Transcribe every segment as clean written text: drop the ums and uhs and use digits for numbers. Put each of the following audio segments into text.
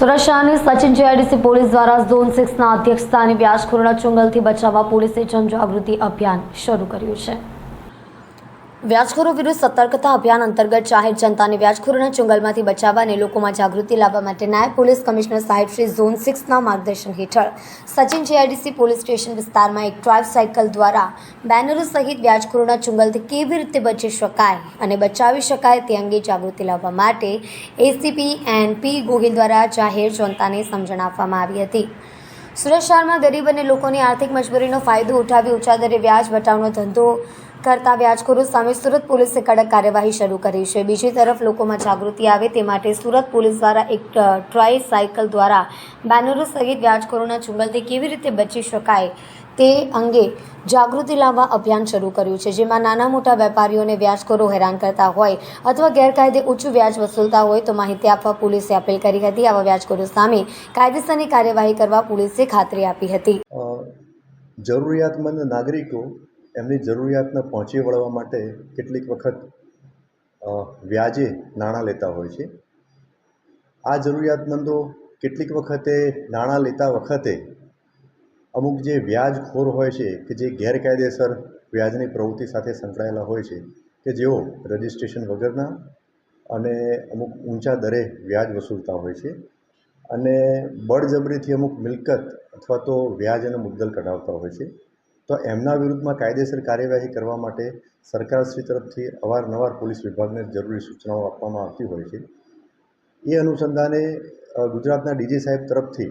સુરત શહેરની Sachin GIDC police દ્વારા zone 6ના અધ્યક્ષસ્થાને વ્યાજખોરોના ચુંગલથી બચાવવા પોલીસે જનજાગૃતિ અભિયાન શરૂ કર્યું છે। વ્યાજખોરો વિરુદ્ધ સતર્કતા અભિયાન અંતર્ગત જાહેર જનતાને વ્યાજખોરોના ચુંગલમાંથી બચાવવા અને લોકોમાં જાગૃતિ લાવવા માટે નાયબ પોલીસ કમિશનર સાહેબ શ્રી ઝોન 6ના માર્ગદર્શન હેઠળ સચિન જીઆઈડીસી પોલીસ સ્ટેશન વિસ્તારમાં એક ડ્રાઈવ સાયકલ દ્વારા બેનરો સહિત વ્યાજખોરોના ચુંગલથી કેવી રીતે બચી શકાય અને બચાવી શકાય તે અંગે જાગૃતિ લાવવા માટે એસીપી એન.પી. ગોહિલ દ્વારા જાહેર જનતાને સમજણ આપવામાં આવી હતી। સુરત શહેરમાં ગરીબ અને લોકોની આર્થિક મજબૂરીનો ફાયદો ઉઠાવી ઊંચા દરે વ્યાજ બચાવનો ધંધો કરતા વ્યાજખોરો સામે સુરત પોલીસે કડક કાર્યવાહી શરૂ કરી છે। બીજી તરફ લોકોમાં જાગૃતિ આવે તે માટે સુરત પોલીસ દ્વારા એક ટ્રાય સાયકલ દ્વારા બેનરો સહિત વ્યાજખોરોના ચુંગલથી કેવી રીતે બચી શકાય તે અંગે જાગૃતિ લાવવા અભિયાન શરૂ કર્યું છે, જેમાં નાના મોટા વેપારીઓને વ્યાજખોરો હેરાન કરતા હોય અથવા ગેરકાયદે ઊંચું વ્યાજ વસૂલતા હોય તો માહિતી આપવા પોલીસે અપીલ કરી હતી। આવા વ્યાજખોરો સામે કાયદેસરની કાર્યવાહી કરવા પોલીસે ખાતરી આપી હતી। જરૂરિયાતમંદ નાગરિકો એમની જરૂરિયાતને પહોંચી વળવા માટે કેટલીક વખત વ્યાજે નાણાં લેતા હોય છે। આ જરૂરિયાતમંદો કેટલીક વખતે નાણાં લેતા વખતે અમુક જે વ્યાજખોર હોય છે કે જે ગેરકાયદેસર વ્યાજની પ્રવૃત્તિ સાથે સંકળાયેલા હોય છે કે જેઓ રજિસ્ટ્રેશન વગરના અને અમુક ઊંચા દરે વ્યાજ વસૂલતા હોય છે અને બળજબરીથી અમુક મિલકત અથવા તો વ્યાજ અને મુદ્દલ કઢાવતા હોય છે। તો એમના વિરુદ્ધમાં કાયદેસર કાર્યવાહી કરવા માટે સરકારશ્રી તરફથી અવારનવાર પોલીસ વિભાગને જરૂરી સૂચનાઓ આપવામાં આવતી હોય છે। એ અનુસંધાને ગુજરાતના ડીજી સાહેબ તરફથી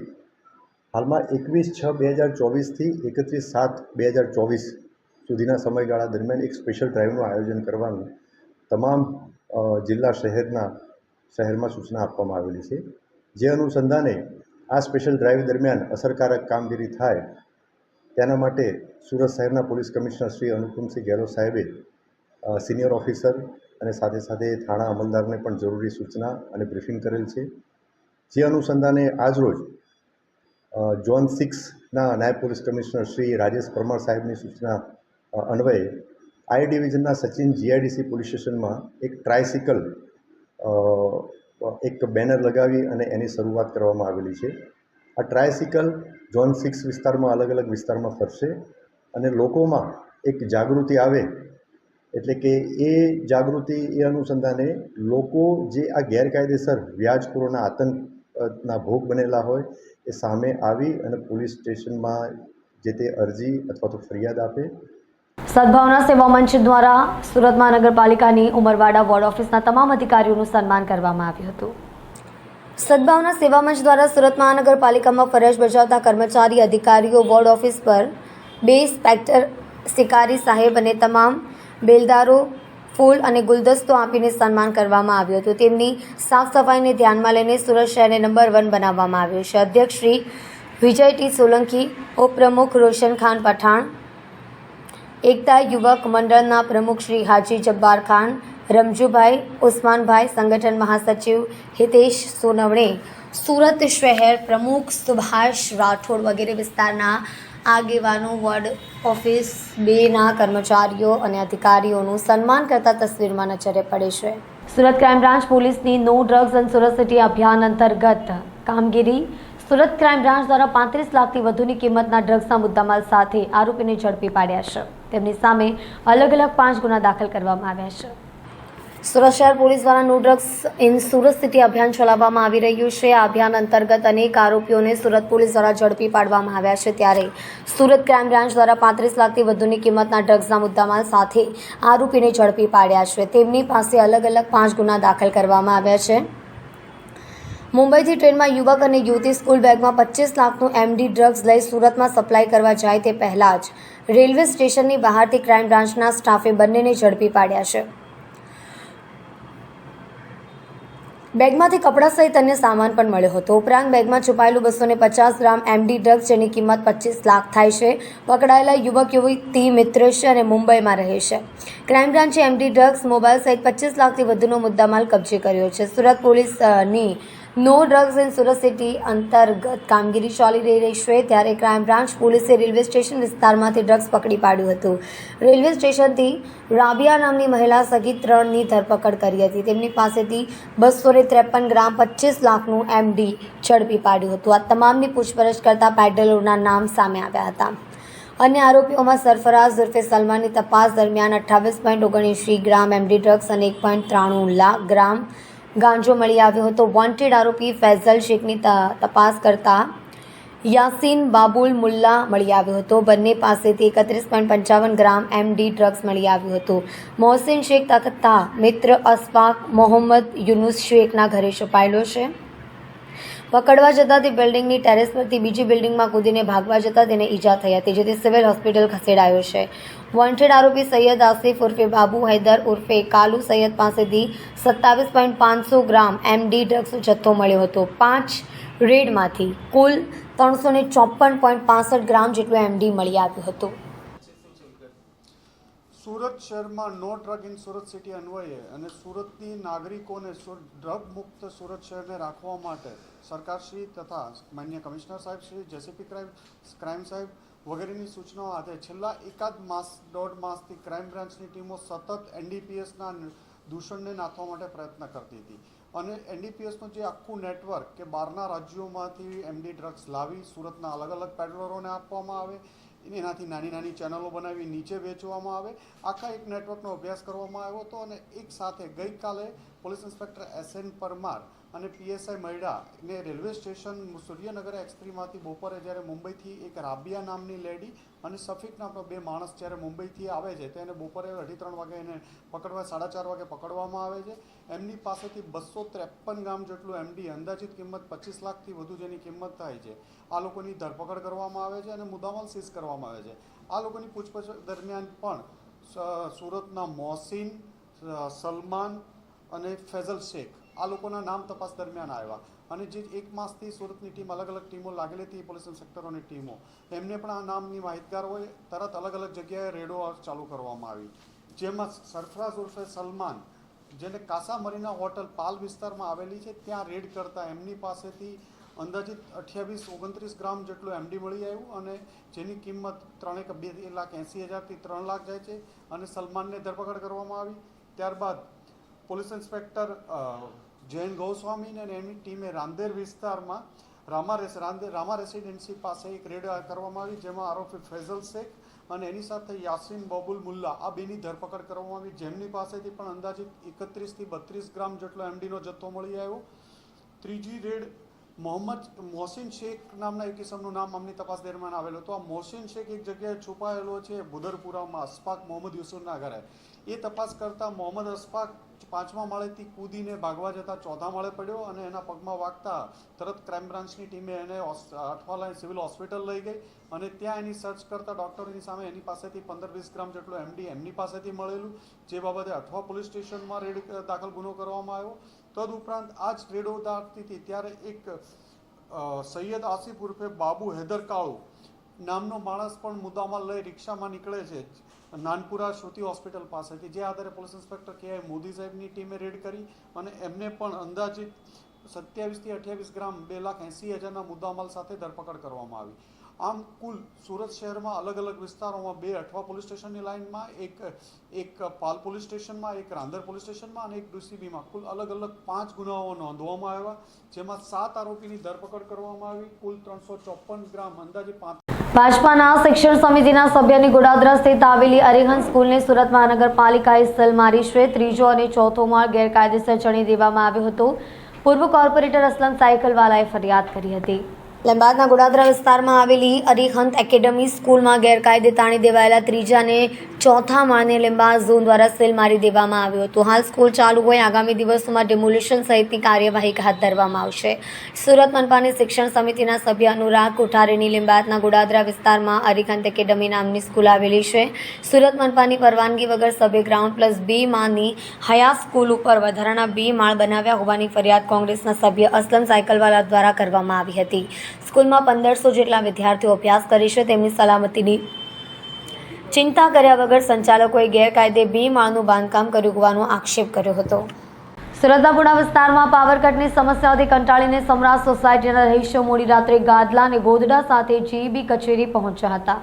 હાલમાં 21/6/2024થી 31/7/2024 સુધીના સમયગાળા દરમિયાન એક સ્પેશિયલ ડ્રાઈવનું આયોજન કરવાનું તમામ જિલ્લા શહેરમાં સૂચના આપવામાં આવેલી છે। જે અનુસંધાને આ સ્પેશિયલ ડ્રાઈવ દરમિયાન અસરકારક કામગીરી થાય તેના માટે સુરત શહેરના પોલીસ કમિશનર શ્રી અનુપમસિંહ ગેહલોત સાહેબે સિનિયર ઓફિસર અને સાથે સાથે થાણા અમલદારને પણ જરૂરી સૂચના અને બ્રીફિંગ કરેલ છે। જે અનુસંધાને આજરોજ ઝોન 6ના નાયબ પોલીસ કમિશનર શ્રી રાજેશ પરમાર સાહેબની સૂચના અન્વયે આઈ ડિવિઝનના સચિન જીઆઈડીસી પોલીસ સ્ટેશનમાં એક ટ્રાયસિકલ એક બેનર લગાવી અને એની શરૂઆત કરવામાં આવેલી છે। આ ટ્રાયસિકલ ઝોન 6 વિસ્તારમાં અલગ અલગ વિસ્તારમાં ફરશે અને લોકોમાં એક જાગૃતિ આવે એટલે કે એ જાગૃતિ એ અનુસંધાને લોકો જે આ ગેરકાયદેસર વ્યાજખોરોના આતંકના ભોગ બનેલા હોય એ સામે આવી અને પોલીસ સ્ટેશનમાં જે તે અરજી અથવા તો ફરિયાદ આપે। સદભાવના સેવા મંચ દ્વારા સુરત મહાનગરપાલિકાની ઉમરવાડા વોર્ડ ઓફિસના તમામ અધિકારીઓનું સન્માન કરવામાં આવ્યું હતું। સદભાવના સેવા મંચ દ્વારા સુરત મહાનગરપાલિકામાં ફરજ બજાવતા કર્મચારી અધિકારીઓ વોર્ડ ઓફિસ પર 2 ઇન્સ્પેક્ટર શિકારી સાહેબ અને તમામ બેલદારો ફૂલ અને ગુલદસ્તો આપીને સન્માન કરવામાં આવ્યું હતું। તેમની સાફ સફાઈને ધ્યાનમાં લઈને સુરત શહેરને નંબર 1 બનાવવામાં આવ્યું છે। અધ્યક્ષ શ્રી વિજય ટી સોલંકી, ઉપપ્રમુખ રોશન ખાન પઠાણ, એકતા યુવક મંડળના પ્રમુખ શ્રી હાજી જબ્બાર ખાન, રમજુભાઈ, ઉસ્માનભાઈ, સંગઠન મહાસચિવ હિતેશ સોનવણે, સુરત શહેર પ્રમુખ સુભાષ રાઠોડ વગેરે વિસ્તારના આગેવાનો વોર્ડ ઓફિસ 2ના કર્મચારીઓ અને અધિકારીઓનું સન્માન કરતા તસવીરમાં નજરે પડે છે। સુરત ક્રાઇમ બ્રાન્ચ પોલીસની no drugs in Surat city અભિયાન અંતર્ગત કામગીરી। સુરત ક્રાઇમ બ્રાન્ચ દ્વારા 35 લાખથી વધુની કિંમતના ડ્રગ્સના મુદ્દામાલ સાથે આરોપીને ઝડપી પાડ્યા છે। તેમની સામે અલગ અલગ 5 ગુના દાખલ કરવામાં આવ્યા છે। સુરત શહેર પોલીસ દ્વારા no drugs in Surat city અભિયાન ચલાવવામાં આવી રહ્યું છે। આ અભિયાન અંતર્ગત અનેક આરોપીઓને સુરત પોલીસ દ્વારા ઝડપી પાડવામાં આવ્યા છે, ત્યારે સુરત ક્રાઇમ બ્રાન્ચ દ્વારા 35 લાખથી વધુની કિંમતના ડ્રગ્સના મુદ્દામાલ સાથે આરોપીને ઝડપી પાડ્યા છે। તેમની પાસે અલગ અલગ 5 ગુના દાખલ કરવામાં આવ્યા છે। મુંબઈથી ટ્રેનમાં યુવક અને યુવતી સ્કૂલ બેગમાં 25 લાખનું એમડી ડ્રગ્સ લઈ સુરતમાં સપ્લાય કરવા જાય તે પહેલાં જ રેલવે સ્ટેશનની બહારથી ક્રાઇમ બ્રાન્ચના સ્ટાફે બંનેને ઝડપી પાડ્યા છે। બેગમાંથી કપડાં સહિત અન્ય સામાન પણ મળ્યો હતો। ઉપરાંત બેગમાં છુપાયેલું 250 ગ્રામ એમડી ડ્રગ્સ જેની કિંમત 25 લાખ થાય છે। પકડાયેલા યુવક યુવતી મિત્ર છે અને મુંબઈમાં રહે છે। ક્રાઇમ બ્રાન્ચે એમડી ડ્રગ્સ, મોબાઈલ સહિત 25 લાખથી વધુનો મુદ્દામાલ કબજે કર્યો છે। સુરત પોલીસની no drugs in Surat city અંતર્ગત કામગીરી ચાલી રહી છે ત્યારે ક્રાઇમ બ્રાન્ચ પોલીસે રેલવે સ્ટેશન વિસ્તારમાંથી ડ્રગ્સ પકડી પાડ્યું હતું. રેલવે સ્ટેશનથી રાબિયા નામની મહિલા સહિત 3ની ધરપકડ કરી હતી. તેમની પાસેથી 253 ગ્રામ 25 લાખનું MD ઝડપી પાડ્યું હતું. આ તમામની પૂછપરછ કરતા પેડલરોના નામ સામે આવ્યા હતા. અન્ય આરોપીઓમાં સરફરાઝ ઉર્ફે સલમાનની તપાસ દરમિયાન 28.79 ગ્રામ MD ડ્રગ્સ અને 1.93 લાખ ગ્રામ ગાંજો મળી આવ્યો હતો. વોન્ટેડ આરોપી ફૈઝલ શેખની તપાસ કરતા યાસીન બાબુલ મુલ્લા મળી આવ્યો હતો. બંને પાસેથી 31.55 ગ્રામ MD ડ્રગ્સ મળી આવ્યું હતું. મોહસિન શેખ તથા મિત્ર અશફાક મોહમ્મદ યુનુસ શેખના ઘરે છુપાયેલો છે. પકડવા જતાં તે બિલ્ડિંગની ટેરેસ પરથી બીજી બિલ્ડિંગમાં કૂદીને ભાગવા જતાં તેને ઈજા થઈ હતી, જેથી સિવિલ હોસ્પિટલ ખસેડાયો છે. વોન્ટેડ આરોપી સૈયદ આસિફ ઉર્ફે બાબુ હૈદર ઉર્ફે કાલુ સૈયદ પાસેથી 27.500 ગ્રામ MD ડ્રગ્સનો જથ્થો મળ્યો હતો. 5 રેડમાંથી કુલ 354.65 ગ્રામ જેટલું MD મળી આવ્યું હતું. સુરત શહેરમાં નો ડ્રગ ઇન સુરત સિટી અન્વયે અને સુરતની નાગરિકોને ડ્રગ મુક્ત સુરત શહેરને રાખવા માટે સરકારશ્રી તથા માન્ય કમિશનર સાહેબ શ્રી જેસીપી ક્રાઇમ સાહેબ વગેરેની સૂચનાઓ આધારે છેલ્લા દોઢ માસથી ક્રાઇમ બ્રાન્ચની ટીમો સતત NDPSના દૂષણને નાથવા માટે પ્રયત્ન કરતી હતી અને NDPSનું જે આખું નેટવર્ક કે બહારના રાજ્યોમાંથી MD ડ્રગ્સ લાવી સુરતના અલગ અલગ પેડલરોને આપવામાં આવે, એનાથી નાની નાની ચેનલો બનાવી નીચે વેચવામાં આવે, આખા એક નેટવર્કનો અભ્યાસ કરવામાં આવ્યો હતો. અને એક સાથે ગઈકાલે પોલીસ ઇન્સ્પેક્ટર SN પરમાર અને PSI મૈડાને રેલવે સ્ટેશન સૂર્યનગર X3માંથી બપોરે જ્યારે મુંબઈથી એક રાબિયા નામની લેડી અને સફીક નામનો 2 માણસ જ્યારે મુંબઈથી આવે છે તેને બપોરે 2:30 વાગે એને પકડવા 4:30 વાગે પકડવામાં આવે છે. એમની પાસેથી 253 ગ્રામ જેટલું MD અંદાજિત કિંમત 25 લાખથી વધુ જેની કિંમત થાય છે આ લોકોની ધરપકડ કરવામાં આવે છે અને મુદ્દામાલ સીઝ કરવામાં આવે છે. આ લોકોની પૂછપરછ દરમિયાન પણ સુરતના મોહસિન, સલમાન અને ફૈઝલ શેખ આ લોકોના નામ તપાસ દરમિયાન આવ્યા અને જે એક માસથી સુરતની ટીમ અલગ અલગ ટીમો લાગેલી હતી, પોલીસ ઇન્સ્પેક્ટરોની ટીમો, એમને પણ આ નામની માહિતગાર હોય તરત અલગ અલગ જગ્યાએ રેડો ચાલુ કરવામાં આવી. જેમાં સરફરાઝ ઉર્ફે સલમાન જેને કાસા મરીના હોટલ પાલ વિસ્તારમાં આવેલી છે ત્યાં રેડ કરતા એમની પાસેથી અંદાજિત 28-29 ગ્રામ જેટલું MD મળી આવ્યું અને જેની કિંમત 2,80,000થી 3 લાખ જાય છે અને સલમાનને ધરપકડ કરવામાં આવી. ત્યારબાદ પોલીસ ઇન્સ્પેક્ટર જૈન ગોસ્વામી અને એની ટીમે રાંદેર વિસ્તારમાં રામા રેસિડેન્સી પાસે એક રેડ કરવામાં આવી જેમાં આરોપી ફૈઝલ શેખ અને એની સાથે યાસીન બાબુલ મુલ્લા આ બેની ધરપકડ કરવામાં આવી, જેમની પાસેથી પણ અંદાજિત 31થી 32 ગ્રામ જેટલો MDનો જથ્થો મળી આવ્યો. ત્રીજી રેડ મોહસિન શેખ નામના એક કિસમનું નામ અમની તપાસ દરમિયાન આવેલું હતું. આ મોહસિન શેખ એક જગ્યાએ છુપાયેલો છે બુદરપુરામાં અશફાક મોહમ્મદ યુસુફના ઘરે. એ તપાસ કરતાં મોહમ્મદ અશફાક 5મા માળેથી કૂદીને ભાગવા જતાં 4થા માળે પડ્યો અને એના પગમાં વાગતા તરત ક્રાઇમ બ્રાન્ચની ટીમે એને અઠવાલાઇન સિવિલ હોસ્પિટલ લઈ ગઈ અને ત્યાં એની સર્ચ કરતાં ડૉક્ટરોની સામે એની પાસેથી 15-20 ગ્રામ જેટલું MD એમની પાસેથી મળેલું, જે બાબતે અઠવા પોલીસ સ્ટેશનમાં રેડ દાખલ ગુનો કરવામાં આવ્યો. તદુપરાંત આ જ રેડો દાખતી હતી ત્યારે એક સૈયદ આસિફ ઉર્ફે બાબુ હૈદર કાળુ નામનો માણસ પણ મુદ્દામાલ લઈ રિક્ષામાં નીકળે છે નાનપુરા શ્રુતિ હોસ્પિટલ પાસેથી, જે આધારે પોલીસ ઇન્સ્પેક્ટર KI મોદી સાહેબની ટીમે રેડ કરી અને એમને પણ અંદાજિત 27થી 28 ગ્રામ 2,80,000ના મુદ્દામાલ સાથે ધરપકડ કરવામાં આવી. આમ કુલ સુરત શહેરમાં અલગ અલગ વિસ્તારોમાં 2 અઠવા પોલીસ સ્ટેશનની લાઇનમાં, એક પાલ પોલીસ સ્ટેશનમાં, એક રાંદેર પોલીસ સ્ટેશનમાં અને એક DCBમાં કુલ અલગ અલગ 5 ગુનાઓ નોંધવામાં આવ્યા, જેમાં 7 આરોપીની ધરપકડ કરવામાં આવી. કુલ 354 ગ્રામ અંદાજે 5. ભાજપાના શિક્ષણ સમિતિના સભ્યની ગોડાદરા સ્થિત આવેલી અરિહંત સ્કૂલને સુરત મહાનગરપાલિકાએ સીલ મારી છે. 3જો અને 4થો માળ ગેરકાયદેસર ચણી દેવામાં આવ્યો હતો. પૂર્વ કોર્પોરેટર અસલમ સાયકલવાલાએ ફરિયાદ કરી હતી. લંબાદના ગોડાદરા વિસ્તારમાં આવેલી અરિહંત એકેડમી સ્કૂલમાં ગેરકાયદે તાણી દેવાયેલા 3જા અને 4થા માળને લીંબાદ ઝોન દ્વારા સીલ મારી દેવામાં આવ્યો હતો. હાલ સ્કૂલ ચાલુ હોય આગામી દિવસોમાં ડેમોલિશન સહિતની કાર્યવાહી હાથ ધરવામાં આવશે. સુરત મનપાની શિક્ષણ સમિતિના સભ્ય અનુરાગ કોઠારીની લીંબાદના ગોડાદરા વિસ્તારમાં અરિહંત એકેડમી નામની સ્કૂલ આવેલી છે. સુરત મનપાની પરવાનગી વગર સભ્ય ગ્રાઉન્ડ+B માની હયાત સ્કૂલ ઉપર વધારાના 2 માળ બનાવ્યા હોવાની ફરિયાદ કોંગ્રેસના સભ્ય અસલમ સાયકલવાલા દ્વારા કરવામાં આવી હતી. સ્કૂલમાં 1500 જેટલા વિદ્યાર્થીઓ અભ્યાસ કરે છે. તેમની સલામતીની ચિંતા કર્યા વગર સંચાલકોએ ગેરકાયદે 2 માળનું બાંધકામ કર્યું હોવાનો આક્ષેપ કર્યો હતો. સુરતના પુણા વિસ્તારમાં પાવર કટની સમસ્યાઓથી કંટાળીને સમ્રાટ સોસાયટીના રહીશો મોડી રાત્રે ગાદલા અને ગોદડા સાથે જીઈબી કચેરી પહોંચ્યા હતા.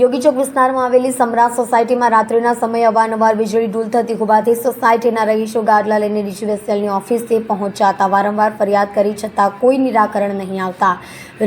યોગી ચોક વિસ્તારમાં આવેલી સમ્રાટ સોસાયટીમાં રાત્રિના સમયે અવારનવાર વીજળી ડૂલ થતી હોવાથી સોસાયટીના રહીશો ગાદલા લઈને ડીજીવીસીએલની ઓફિસે પહોંચ્યા હતા. વારંવાર ફરિયાદ કરી છતાં કોઈ નિરાકરણ નહીં આવતા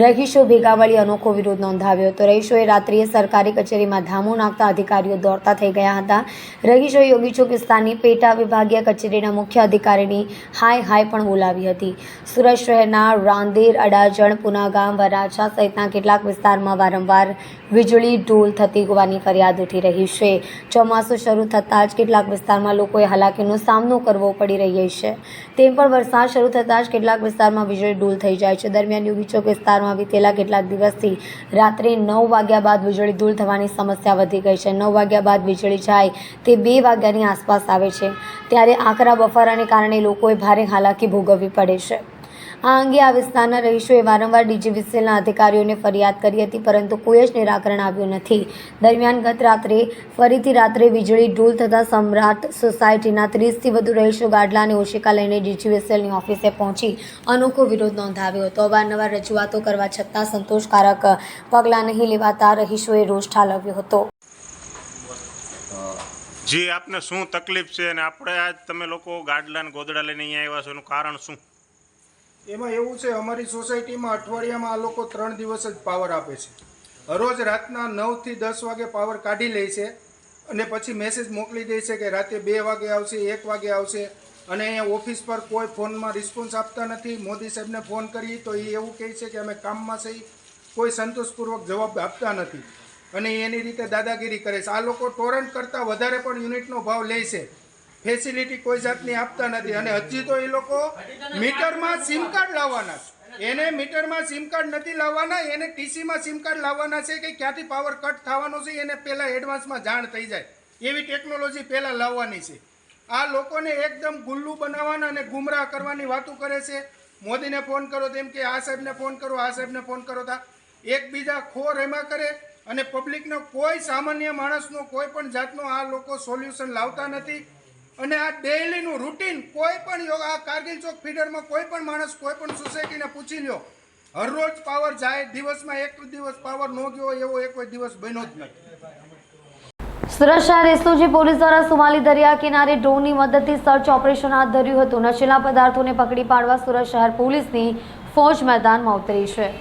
રહીશો ભેગા વળી અનોખો વિરોધ નોંધાવ્યો હતો. રહીશોએ રાત્રિએ સરકારી કચેરીમાં ધામો નાખતા અધિકારીઓ દોડતા થઈ ગયા હતા. રહીશોએ યોગી ચોક વિસ્તારની પેટા વિભાગીય કચેરીના મુખ્ય અધિકારીની હાય પણ બોલાવી હતી. સુરત શહેરના રાંદેર, અડાજણ, પુનાગામ, વરાછા સહિતના કેટલાક વિસ્તારમાં વારંવાર વીજળી ડૂલ થતી હોવાની ફરિયાદ ઉઠી રહી છે. ચોમાસું શરૂ થતાં જ કેટલાક વિસ્તારમાં લોકોએ હાલાકીનો સામનો કરવો પડી રહ્યો છે. તેમ પણ વરસાદ શરૂ થતાં જ કેટલાક વિસ્તારમાં વીજળી ડૂલ થઈ જાય છે. દરમિયાન યોગી ચોક વિસ્તારમાં વીતેલા કેટલાક દિવસથી રાત્રે 9 વાગ્યા બાદ વીજળી ડૂલ થવાની સમસ્યા વધી ગઈ છે. 9 વાગ્યા બાદ વીજળી જાય તે 2 વાગ્યાની આસપાસ આવે છે. ત્યારે આકરા બફારાને કારણે લોકોએ ભારે હાલાકી ભોગવવી પડે છે. આ અંગે આ વિસ્તારના રહીશોએ વારંવાર ડીજીવીસીએલના અધિકારીઓને ફરિયાદ કરી હતી, પરંતુ કોઈ જ નિરાકરણ આવ્યું નથી. દરમિયાન ગત રાત્રે ફરીથી રાત્રે વીજળી ડૂલ થતાં સમ્રાટ સોસાયટીના 30થી વધુ રહીશો ગાદલા અને ઓશિકા લઈને ડીજીવીસીએલની ઓફિસે પહોંચી અનોખો વિરોધ નોંધાવ્યો હતો. અવારનવાર રજૂઆતો કરવા છતાં સંતોષકારક પગલાં નહીં લેવાતા રહીશોએ રોષ ઠાલવ્યો હતો. જી, આપને શું તકલીફ છે અને આપણે આજ તમે લોકો ગાદલા અને ગોદડા લઈને અહીંયા આવ્યા છો એનું કારણ શું? એમાં એવું છે, અમારી સોસાયટીમાં અઠવાડિયામાં આ લોકો 3 દિવસ જ પાવર આપે છે. રોજ રાતના 9 થી 10 વાગે પાવર કાઢી લે છે અને પછી મેસેજ મોકલી દે છે કે રાતે 2 વાગે આવશે, 1 વાગે આવશે. અને અહીંયા ઓફિસ પર કોઈ ફોનમાં રિસ્પોન્સ આપતા નથી. મોદી સાહેબને ફોન કરીએ તો એ એવું કહે છે કે અમે કામમાં છીએ, કોઈ સંતોષપૂર્વક જવાબ આપતા નથી અને એની રીતે દાદાગીરી કરે છે. આ લોકો ટોરન્ટ કરતાં વધારે પણ યુનિટનો ભાવ લે છે. ફેસિલિટી કોઈ જાતની આપતા નથી અને હજી તો એ લોકો મીટરમાં સિમ કાર્ડ લાવવાના છે. એને મીટરમાં સિમ કાર્ડ નથી લાવવાના, એને ટીસીમાં સિમ કાર્ડ લાવવાના છે કે ક્યાંથી પાવર કટ થવાનો છે એને પહેલાં એડવાન્સમાં જાણ થઈ જાય એવી ટેકનોલોજી પહેલાં લાવવાની છે. આ લોકોને એકદમ ગુલ્લુ બનાવવાના અને ગુમરાહ કરવાની વાતો કરે છે. મોદીને ફોન કરો તેમ કે આ સાહેબને ફોન કરો, આ સાહેબને ફોન કરો, તા એકબીજા ખોર એમાં કરે અને પબ્લિકનો કોઈ સામાન્ય માણસનો કોઈ પણ જાતનો આ લોકો સોલ્યુશન લાવતા નથી. અને આ ડેઈલીનું રૂટીન કોઈ પણ આ કારગિલ ચોક ફીડરમાં કોઈ પણ માણસ કોઈ પણ સોસાયટીને પૂછી લ્યો, હરરોજ પાવર જાય. દિવસમાં એક દિવસ પાવર ન ગયો એવો એક કોઈ દિવસ બન્યો જ નથી. સુરત શહેર એસઓજી પોલીસ દ્વારા સુમાલી દરિયા કિનારે ડ્રોનની મદદથી સર્ચ ઓપરેશન હાથ ધર્યું હતું. નશીલા પદાર્થોને પકડી પાડવા સુરત શહેર પોલીસની ફોજ મેદાનમાં ઉતરી છે.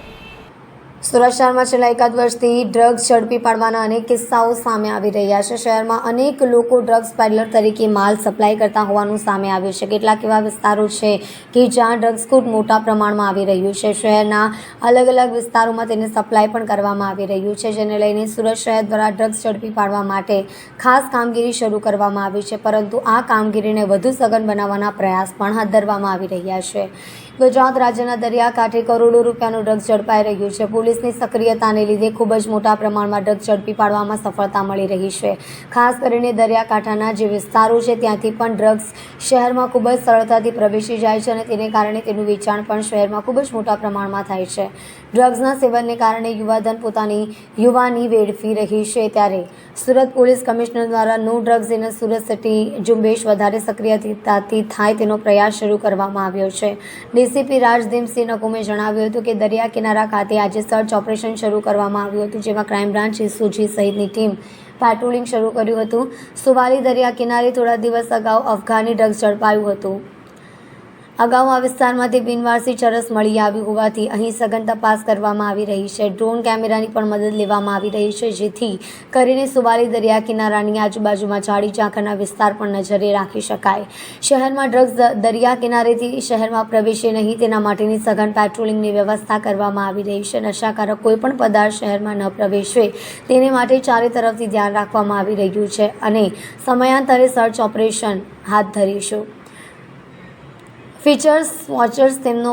સુરત શહેરમાં છેલ્લા એકાદ વર્ષથી ડ્રગ્સ ઝડપી પાડવાના અનેક કિસ્સાઓ સામે આવી રહ્યા છે. શહેરમાં અનેક લોકો ડ્રગ્સ પેડલર તરીકે માલ સપ્લાય કરતા હોવાનું સામે આવ્યું છે. કેટલાક એવા વિસ્તારો છે કે જ્યાં ડ્રગ્સ ખૂબ મોટા પ્રમાણમાં આવી રહ્યું છે. શહેરના અલગ અલગ વિસ્તારોમાં તેને સપ્લાય પણ કરવામાં આવી રહ્યું છે, જેને લઈને સુરત શહેર દ્વારા ડ્રગ્સ ઝડપી પાડવા માટે ખાસ કામગીરી શરૂ કરવામાં આવી છે. પરંતુ આ કામગીરીને વધુ સઘન બનાવવાના પ્રયાસ પણ હાથ ધરવામાં આવી રહ્યા છે. ગુજરાત રાજ્યના દરિયાકાંઠે કરોડો રૂપિયાનું ડ્રગ્સ ઝડપાઈ રહ્યું છે. પોલીસની સક્રિયતાને લીધે ખૂબ જ મોટા પ્રમાણમાં ડ્રગ્સ ઝડપી પાડવામાં સફળતા મળી રહી છે. ખાસ કરીને દરિયાકાંઠાના જે વિસ્તારો છે ત્યાંથી પણ ડ્રગ્સ શહેરમાં ખૂબ જ સરળતાથી પ્રવેશી જાય છે અને તેને કારણે તેનું વેચાણ પણ શહેરમાં ખૂબ જ મોટા પ્રમાણમાં થાય છે. ડ્રગ્સના સેવનને કારણે યુવાધન પોતાની યુવાની વેડફી રહી છે. ત્યારે સુરત પોલીસ કમિશનર દ્વારા no drugs in Surat city ઝુંબેશ વધારે સક્રિયતાથી થાય તેનો પ્રયાસ શરૂ કરવામાં આવ્યો છે. ડીસીપી રાજદીપસિંહ નકુમે જણાવ્યું હતું કે દરિયા કિનારા ખાતે આજે સર્ચ ઓપરેશન શરૂ કરવામાં આવ્યું હતું, જેમાં ક્રાઇમ બ્રાન્ચ, એસઓજી સહિતની ટીમ પેટ્રોલિંગ શરૂ કર્યું હતું. સુવાલી દરિયા કિનારે થોડા દિવસ અગાઉ અફઘાની ડ્રગ્સ ઝડપાયું હતું. અગાઉ આ વિસ્તારમાંથી બિનવારસી ચરસ મળી આવ્યું હોવાથી અહીં સઘન તપાસ કરવામાં આવી રહી છે. ડ્રોન કેમેરાની પણ મદદ લેવામાં આવી રહી છે, જેથી કરીને સુવાલી દરિયા કિનારાની આજુબાજુમાં ઝાડી ઝાંખરના વિસ્તાર પણ નજરે રાખી શકાય. શહેરમાં ડ્રગ્સ દરિયા કિનારેથી શહેરમાં પ્રવેશે નહીં તેના માટેની સઘન પેટ્રોલિંગની વ્યવસ્થા કરવામાં આવી રહી છે. નશાકારક કોઈપણ પદાર્થ શહેરમાં ન પ્રવેશે તેને માટે ચારે તરફથી ધ્યાન રાખવામાં આવી રહ્યું છે અને સમયાંતરે સર્ચ ઓપરેશન હાથ ધરીશું. ફીચર્સ વોચર્સ ટીમનો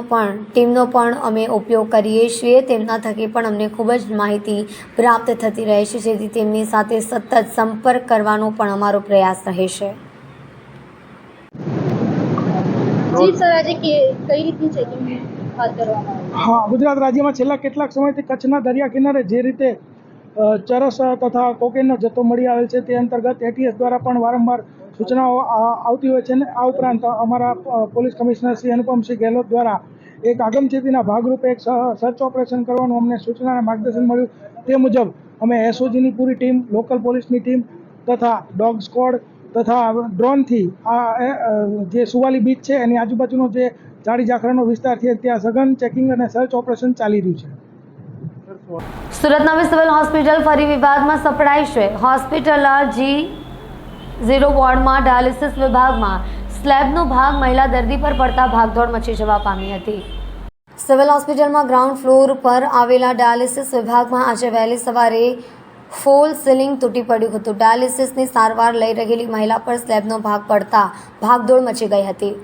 પણ અમે ઉપયોગ કરીએ છીએ. તેમના થકી પણ અમને ખૂબ જ માહિતી પ્રાપ્ત થતી રહે છે, જેથી તેમની સાથે સતત સંપર્ક કરવાનો પણ અમારો પ્રયાસ રહે છે. જી સર, આજે કઈ રીતની ચેકિંગ હાથ ધરવામાં આવી? હા, ગુજરાત રાજ્યમાં છેલ્લા કેટલાક સમયથી કચ્છના દરિયા કિનારે જે રીતે ચરસ તથા કોકેનનો જથ્થો મળી આવેલ છે તે અંતર્ગત એટીએસ દ્વારા પણ વારંવાર સૂચનાઓ આવતી હોય છે ને આ ઉપરાંત અમારા પોલીસ કમિશનર શ્રી અનુપમસિંહ ગેહલોત દ્વારા એક આગમચેતીના ભાગરૂપે એક સર્ચ ઓપરેશન કરવાનું અમને સૂચના અને માર્ગદર્શન મળ્યું. તે મુજબ અમે એસઓજીની પૂરી ટીમ, લોકલ પોલીસની ટીમ તથા ડોગ સ્ક્વોડ તથા ડ્રોનથી જે સુવાલી બીચ છે એની આજુબાજુનો જે જાડી ઝાખરાનો વિસ્તાર છે ત્યાં સઘન ચેકિંગ અને સર્ચ ઓપરેશન ચાલી રહ્યું છે. સુરતના સિવિલ હોસ્પિટલ ફરી વિવાદમાં સપડાઈ છે. હોસ્પિટલના G0 વોર્ડમાં ડાયાલિસિસ વિભાગમાં સ્લેબનો ભાગ મહિલા દર્દી પર પડતા ભાગદોડ મચી જવા પામી હતી. સિવિલ હોસ્પિટલમાં ગ્રાઉન્ડ ફ્લોર પર આવેલા ડાયાલિસિસ વિભાગમાં આજે વહેલી સવારે ફોલ સીલિંગ તૂટી પડ્યું હતું. ડાયાલિસિસની સારવાર લઈ રહેલી મહિલા પર સ્લેબનો ભાગ પડતા ભાગદોડ મચી ગઈ હતી.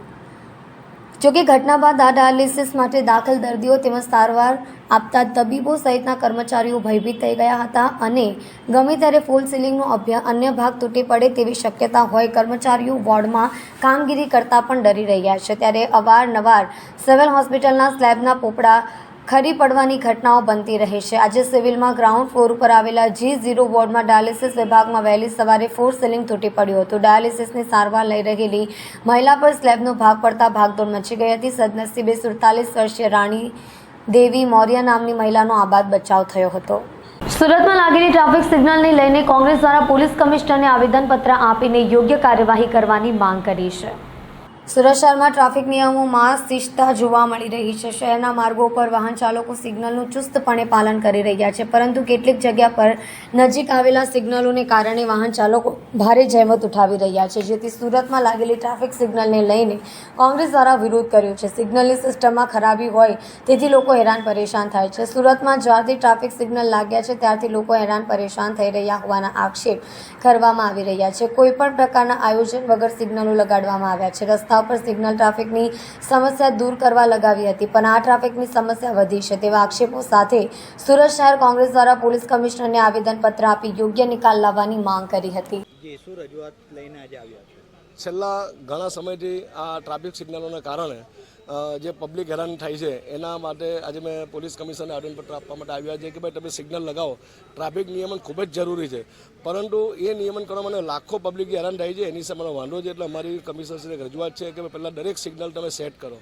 જોકે ઘટના બાદ આ ડાયાલિસિસ માટે દાખલ દર્દીઓ તેમજ સારવાર આપતા તબીબો સહિતના કર્મચારીઓ ભયભીત થઈ ગયા હતા અને ગમે ત્યારે ફોલ સીલિંગનો અન્ય ભાગ તૂટી પડે તેવી શક્યતા હોય કર્મચારીઓ વોર્ડમાં કામગીરી કરતા પણ ડરી રહ્યા છે. ત્યારે અવારનવાર સિવિલ હોસ્પિટલના સ્લેબના પોપડા ખરી પડવાની ઘટનાઓ બનતી રહે છે. આજે સિવિલમાં ગ્રાઉન્ડ ફ્લોર ઉપર આવેલા G0 વોર્ડમાં ડાયાલિસિસ વિભાગમાં વહેલી સવારે ફોર સીલિંગ તૂટી પડ્યું હતું. ડાયાલિસિસની સારવાર લઈ રહેલી મહિલા પર સ્લેબનો ભાગ પડતા ભાગદોડ મચી ગઈ હતી. સદનસીબે 47 વર્ષીય રાણી દેવી મૌર્ય નામની મહિલાનો આબાદ બચાવ થયો હતો. સુરતમાં લાગેલી ટ્રાફિક સિગ્નલને લઈને કોંગ્રેસ દ્વારા પોલીસ કમિશનરને આવેદનપત્ર આપીને યોગ્ય કાર્યવાહી કરવાની માંગ કરી છે. સુરત શહેરમાં ટ્રાફિક નિયમોમાં શિસ્તતા જોવા મળી રહી છે. શહેરના માર્ગો પર વાહન ચાલકો સિગ્નલનું ચુસ્તપણે પાલન કરી રહ્યા છે, પરંતુ કેટલીક જગ્યા પર નજીક આવેલા સિગ્નલોને કારણે વાહન ચાલકો ભારે જહેમત ઉઠાવી રહ્યા છે, જેથી સુરતમાં લાગેલી ટ્રાફિક સિગ્નલને લઈને કોંગ્રેસ દ્વારા વિરોધ કર્યો છે. સિગ્નલની સિસ્ટમમાં ખરાબી હોય તેથી લોકો હેરાન પરેશાન થાય છે. સુરતમાં જ્યારથી ટ્રાફિક સિગ્નલ લાગ્યા છે ત્યારથી લોકો હેરાન પરેશાન થઈ રહ્યા હોવાના આક્ષેપ કરવામાં આવી રહ્યા છે. કોઈપણ પ્રકારના આયોજન વગર સિગ્નલો લગાડવામાં આવ્યા છે. રસ્તા પર સિગ્નલ ટ્રાફિકની સમસ્યા દૂર કરવા લગાવી હતી, પણ આ ટ્રાફિકની સમસ્યા વધી છે તેવા આક્ષેપો સાથે સુરત શહેર કોંગ્રેસ દ્વારા પોલીસ કમિશનરને આવેદનપત્ર આપી યોગ્ય નિકાલ લાવવાની માંગ કરી હતી. છેલ્લા ઘણા સમયથી આ ટ્રાફિક સિગ્નલોના કારણે જે પબ્લિક હેરાન થાય છે એના માટે આજે મેં પોલીસ કમિશનરને આવેદનપત્ર આપવા માટે આવ્યા છે કે ભાઈ તમે સિગ્નલ લગાવો. ટ્રાફિક નિયમન ખૂબ જ જરૂરી છે, પરંતુ એ નિયમન કરવા માટે લાખો પબ્લિક હેરાન થાય છે. એની સામે વાંધો છે, એટલે અમારી કમિશનરશ્રીને રજૂઆત છે કે પહેલાં દરેક સિગ્નલ તમે સેટ કરો,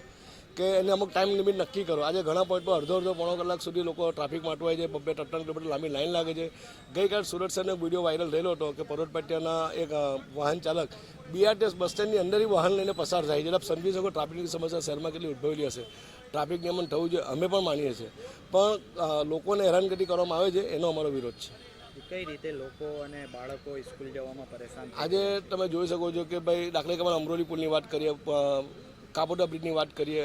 કે એને અમુક ટાઈમ લિમિટ નક્કી કરો. આજે ઘણા પોઈન્ટ પર અડધો પોણો કલાક સુધી લોકો ટ્રાફિકમાં અટવાય છે, 2-3 કિલોમીટર લાંબી લાઈન લાગે છે. ગઈકાલ સુરત શહેરનો વિડીયો વાયરલ થયેલો હતો કે પરોઢ પાટિયાના એક વાહન ચાલક BRTS બસ સ્ટેન્ડની અંદરથી વાહન લઈને પસાર થાય છે. એટલે આપ સમજી શકો ટ્રાફિકની સમસ્યા શહેરમાં કેટલી ઉદ્ભવેલી હશે. ટ્રાફિક નિયમન થવું જોઈએ, અમે પણ માનીએ છીએ, પણ લોકોને હેરાનગતિ કરવામાં આવે છે એનો અમારો વિરોધ છે. કઈ રીતે લોકો અને બાળકો સ્કૂલ જવામાં પરેશાન? આજે તમે જોઈ શકો છો કે ભાઈ દાખલા કે અમરોલી પુલની વાત કરીએ, કાપોદ્રા બ્રિજની વાત કરીએ,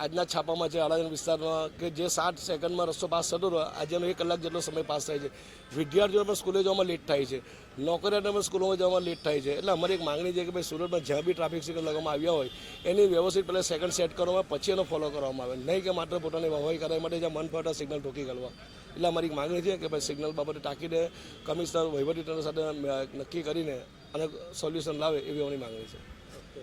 આજના છાપામાં છે આળંદ વિસ્તારમાં કે જે 60 સેકન્ડમાં રસ્તો પાસ થતો હતો આજેનો 1 કલાક જેટલો સમય પાસ થાય છે. વિદ્યાર્થીઓ પણ સ્કૂલે જવામાં લેટ થાય છે, નોકરીયાને પણ સ્કૂલોમાં જવામાં લેટ થાય છે. એટલે અમારી એક માગણી છે કે ભાઈ સુરતમાં જ્યાં બી ટ્રાફિક સિગ્નલ લગાવવામાં આવ્યા હોય એની વ્યવસ્થિત પહેલાં સેકન્ડ સેટ કરવામાં પછી એનો ફોલો કરવામાં આવે, નહીં કે માત્ર પોતાની વાહવાઈ કરવા માટે જ્યાં મન ફરતા સિગ્નલ ઠોકી કાઢવા. એટલે અમારી માગણી છે કે ભાઈ સિગ્નલ બાબતે તાકીદે કમિશનર વહીવટીતંત્ર સાથે નક્કી કરીને અને સોલ્યુશન લાવે એવી અમારી માગણી છે.